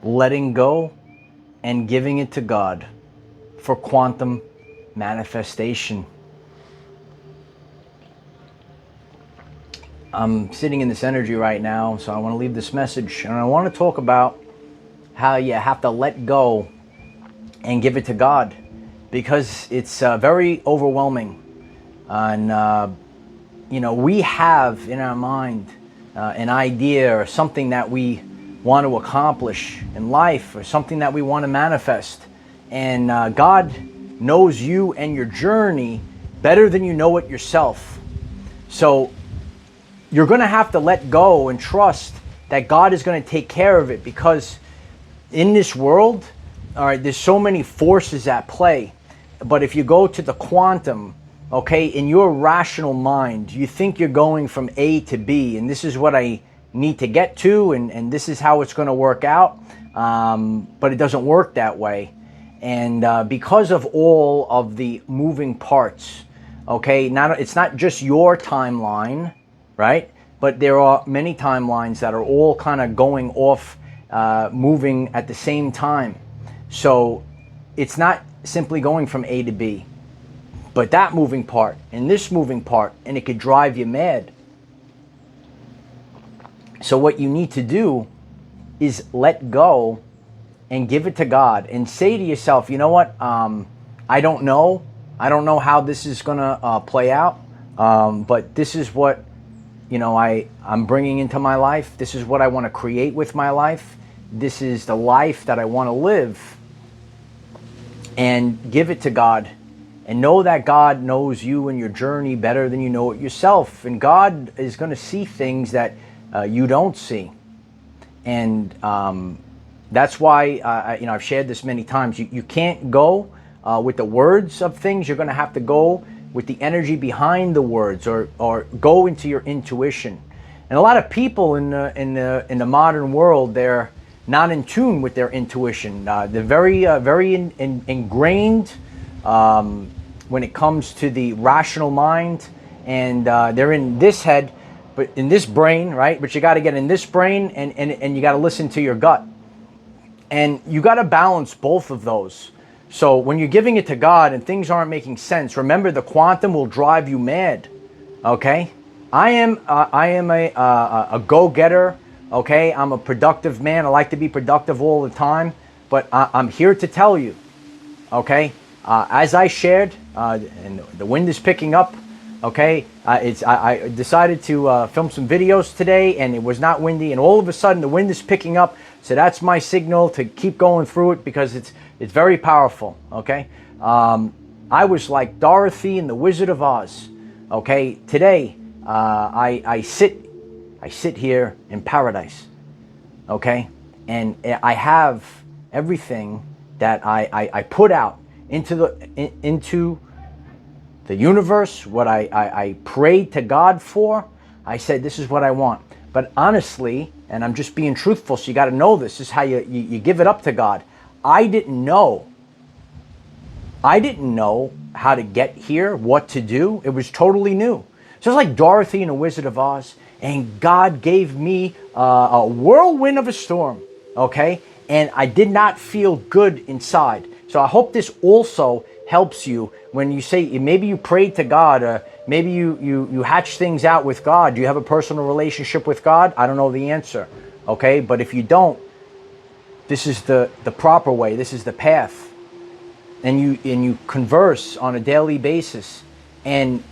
letting go and giving it to God for quantum manifestation. I'm sitting in this energy right now, so I want to leave this message, and I want to talk about how you have to let go and give it to God, because it's very overwhelming. And we have in our mind an idea or something that we want to accomplish in life, or something that we want to manifest. And God knows you and your journey better than you know it yourself. So you're going to have to let go and trust that God is going to take care of it, because in this world, all right, there's so many forces at play. But if you go to the quantum, okay, in your rational mind, you think you're going from A to B, and this is what I need to get to, and this is how it's going to work out. But it doesn't work that way. And because of all of the moving parts, okay, it's not just your timeline, right? But there are many timelines that are all kind of going off, moving at the same time. So it's not simply going from A to B, but that moving part and this moving part, and it could drive you mad. So what you need to do is let go and give it to God, and say to yourself, you know what, I don't know how this is gonna play out, but this is what I'm bringing into my life. This is what I want to create with my life. This is the life that I want to live. And give it to God, and know that God knows you and your journey better than you know it yourself. And God is going to see things that you don't see. And that's why I've shared this many times. You can't go with the words of things. You're going to have to go with the energy behind the words, or go into your intuition. And a lot of people in the modern world, they're not in tune with their intuition. They're very ingrained when it comes to the rational mind, and they're in this head, but in this brain, right? But you got to get in this brain, and you got to listen to your gut, and you got to balance both of those. So when you're giving it to God and things aren't making sense, remember the quantum will drive you mad. Okay, I am a go-getter. Okay, I'm a productive man. I like to be productive all the time, but I'm here to tell you, okay, as I shared, and the wind is picking up, okay, I decided to film some videos today, and it was not windy, and all of a sudden the wind is picking up, so that's my signal to keep going through it, because it's very powerful, okay. I was like Dorothy and the Wizard of Oz, okay. Today, I sit here in paradise, okay? And I have everything that I put out into the universe, what I prayed to God for. I said, this is what I want. But honestly, and I'm just being truthful, so you got to know this is how you give it up to God. I didn't know how to get here, what to do. It was totally new. So it's like Dorothy and the Wizard of Oz. And God gave me a whirlwind of a storm, okay? And I did not feel good inside. So I hope this also helps you when you say, maybe you prayed to God, or maybe you hatch things out with God. Do you have a personal relationship with God? I don't know the answer, okay? But if you don't, this is the proper way. This is the path. And you converse on a daily basis. And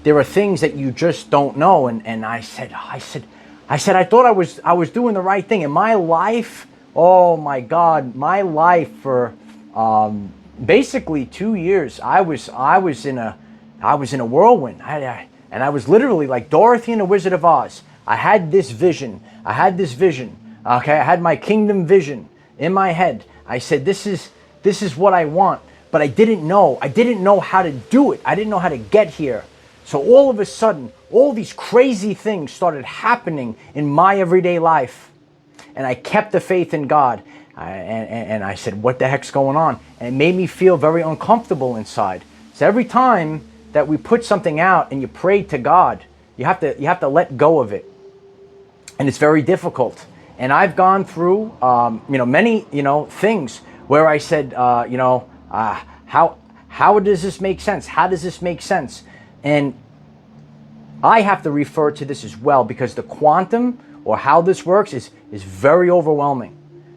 there are things that you just don't know, and I said, I thought I was doing the right thing. In my life, oh my God, my life for basically 2 years, I was in a whirlwind, and I was literally like Dorothy and the Wizard of Oz. I had this vision. Okay, I had my kingdom vision in my head. I said, this is what I want, but I didn't know how to do it. I didn't know how to get here. So all of a sudden, all these crazy things started happening in my everyday life. And I kept the faith in God. And I said, what the heck's going on? And it made me feel very uncomfortable inside. So every time that we put something out and you pray to God, you have to let go of it. And it's very difficult. And I've gone through, many, things where I said, how does this make sense? How does this make sense? And I have to refer to this as well, because the quantum, or how this works, is very overwhelming.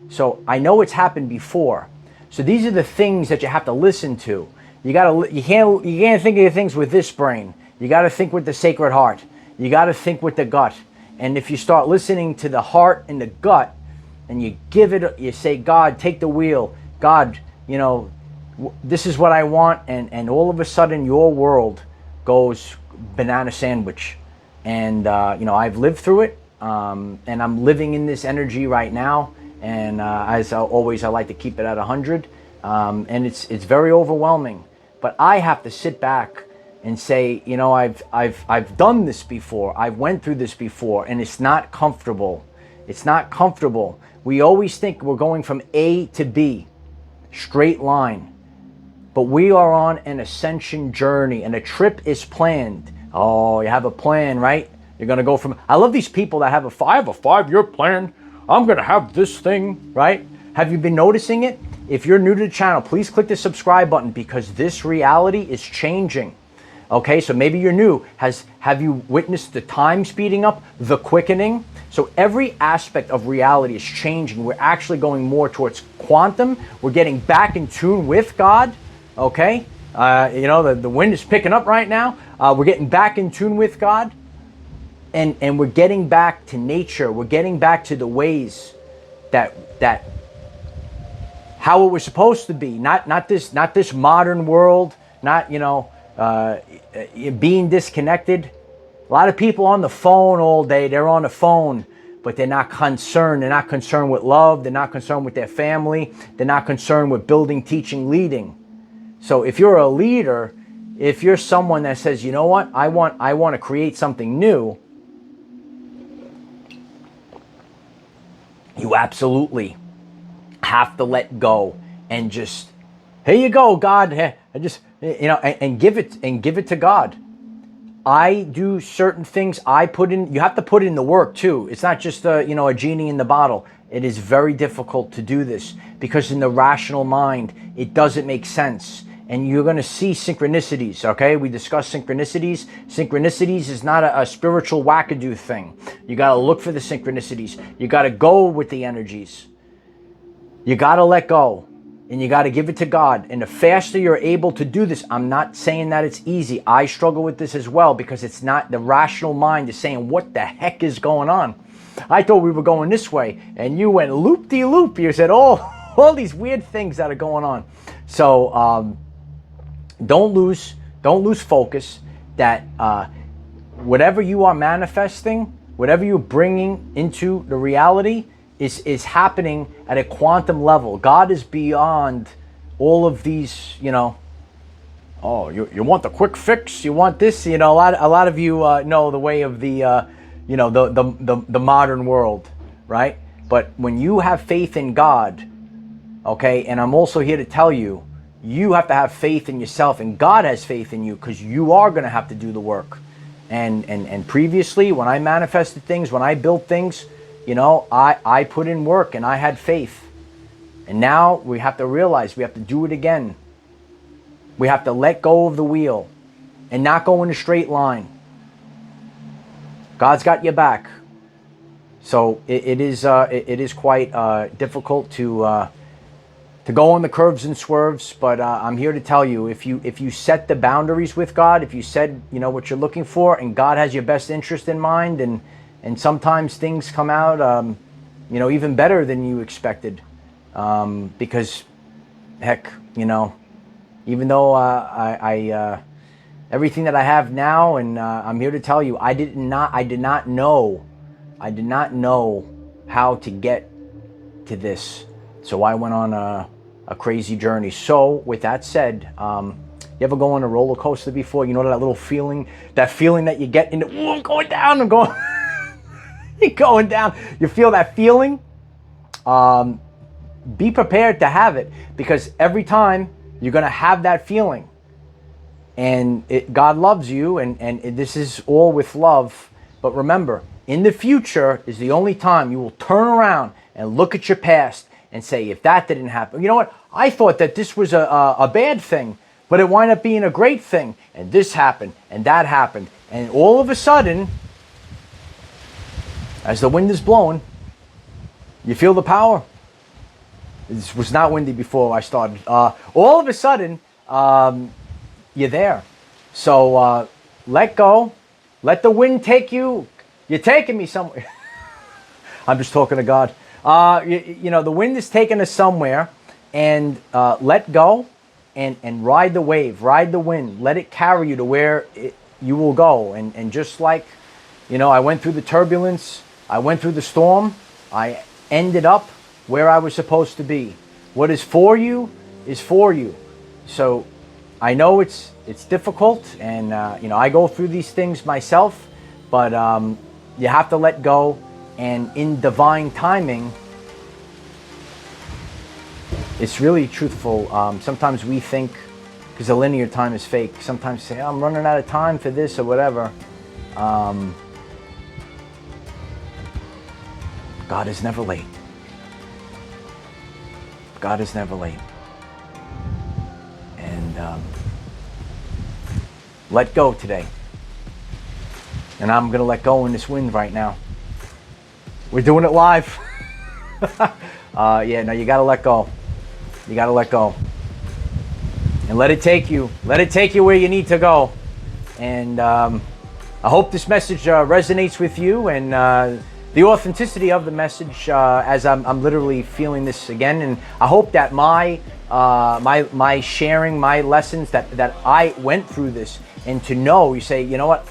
So I know it's happened before. So these are the things that you have to listen to. You can't think of things with this brain. You got to think with the sacred heart. You got to think with the gut. And if you start listening to the heart and the gut, and you say, God, take the wheel. God, this is what I want. And all of a sudden your world goes banana sandwich. And, I've lived through it. And I'm living in this energy right now. And as always, I like to keep it at 100. And it's very overwhelming. But I have to sit back and say, I've done this before. I've went through this before, and it's not comfortable. It's not comfortable. We always think we're going from A to B, straight line. But we are on an ascension journey, and a trip is planned. Oh, you have a plan, right? You're going to go from... I love these people that have a 5-year plan. I'm going to have this thing, right? Have you been noticing it? If you're new to the channel, please click the subscribe button, because this reality is changing. Okay, so maybe you're new. Have you witnessed the time speeding up, the quickening? So every aspect of reality is changing. We're actually going more towards quantum. We're getting back in tune with God. Okay, the wind is picking up right now. We're getting back in tune with God, and we're getting back to nature. We're getting back to the ways that how it was supposed to be. Not this modern world. Not being disconnected. A lot of people on the phone all day. They're on the phone, but they're not concerned. They're not concerned with love. They're not concerned with their family. They're not concerned with building, teaching, leading. So if you're a leader, if you're someone that says, you know what, I want to create something new, you absolutely have to let go and just, here you go, God. I just, and give it to God. I do certain things. You have to put in the work too. It's not just a genie in the bottle. It is very difficult to do this, because in the rational mind, it doesn't make sense. And you're going to see synchronicities, okay? We discussed synchronicities. Synchronicities is not a spiritual wackadoo thing. You got to look for the synchronicities. You got to go with the energies. You got to let go. And you got to give it to God. And the faster you're able to do this, I'm not saying that it's easy. I struggle with this as well, because it's not, the rational mind is saying, what the heck is going on? I thought we were going this way, and you went loop-de-loop. You said, all these weird things that are going on. So don't lose focus that whatever you are manifesting, whatever you're bringing into the reality, is happening at a quantum level. God is beyond all of these, you want the quick fix, you want this, a lot of you know the way of the the modern world, right? But when you have faith in God, okay, and I'm also here to tell you, you have to have faith in yourself, and God has faith in you, because you are going to have to do the work. And previously, when I manifested things, when I built things, I put in work and I had faith. And now we have to realize we have to do it again. We have to let go of the wheel and not go in a straight line. God's got your back. So it is quite difficult to go on the curves and swerves, but I'm here to tell you, if you set the boundaries with God, if you said what you're looking for, and God has your best interest in mind, and sometimes things come out even better than you expected, because heck, even though I everything that I have now, and I'm here to tell you, I did not know how to get to this. So I went on a crazy journey. So with that said, you ever go on a roller coaster before? You know that little feeling, that you get in the, I'm going down, I'm going, you're going down. You feel that feeling? Be prepared to have it, because every time you're going to have that feeling. And God loves you, and this is all with love. But remember, in the future is the only time you will turn around and look at your past and say, if that didn't happen, you know what? I thought that this was a bad thing, but it wound up being a great thing. And this happened, and that happened. And all of a sudden, as the wind is blowing, you feel the power. It was not windy before I started. All of a sudden, you're there. So let go. Let the wind take you. You're taking me somewhere. I'm just talking to God. You know, the wind is taking us somewhere. And let go and ride the wave. Ride the wind. Let it carry you to where you will go. And just like, you know, I went through the turbulence. I went through the storm. I ended up where I was supposed to be. What is for you is for you. So I know it's difficult, and you know, I go through these things myself, but you have to let go, and in divine timing, it's really truthful. Sometimes we think, because the linear time is fake, sometimes you say, oh, I'm running out of time for this or whatever. God is never late. God is never late. And let go today. And I'm going to let go in this wind right now. We're doing it live. Yeah, no, you got to let go. You got to let go. And let it take you. Let it take you where you need to go. And I hope this message resonates with you, and the authenticity of the message, as I'm literally feeling this again. And I hope that my sharing, my lessons, that I went through this, and to know, you say, you know what,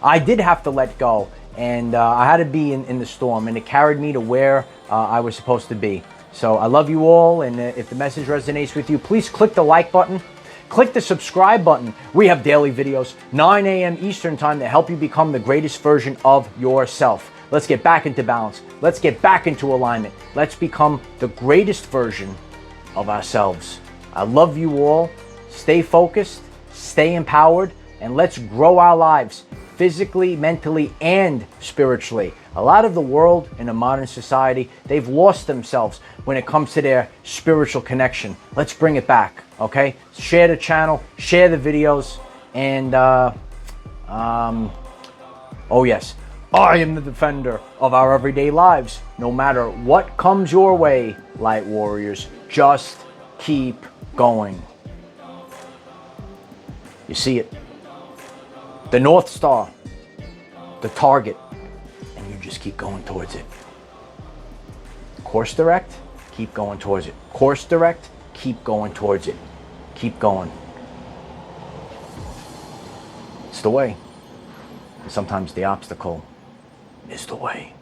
I did have to let go, and I had to be in the storm, and it carried me to where I was supposed to be. So I love you all, and if the message resonates with you, please click the like button. Click the subscribe button. We have daily videos, 9 a.m. Eastern time, that help you become the greatest version of yourself. Let's get back into balance. Let's get back into alignment. Let's become the greatest version of ourselves. I love you all. Stay focused, stay empowered, and let's grow our lives physically, mentally, and spiritually. A lot of the world in a modern society, they've lost themselves when it comes to their spiritual connection. Let's bring it back, okay? Share the channel, share the videos, and oh yes, I am the defender of our everyday lives. No matter what comes your way, light warriors, just keep going. You see it. The North Star, the target, and you just keep going towards it. Course direct, keep going towards it. Course direct, keep going towards it. Keep going. It's the way. And sometimes the obstacle is the way.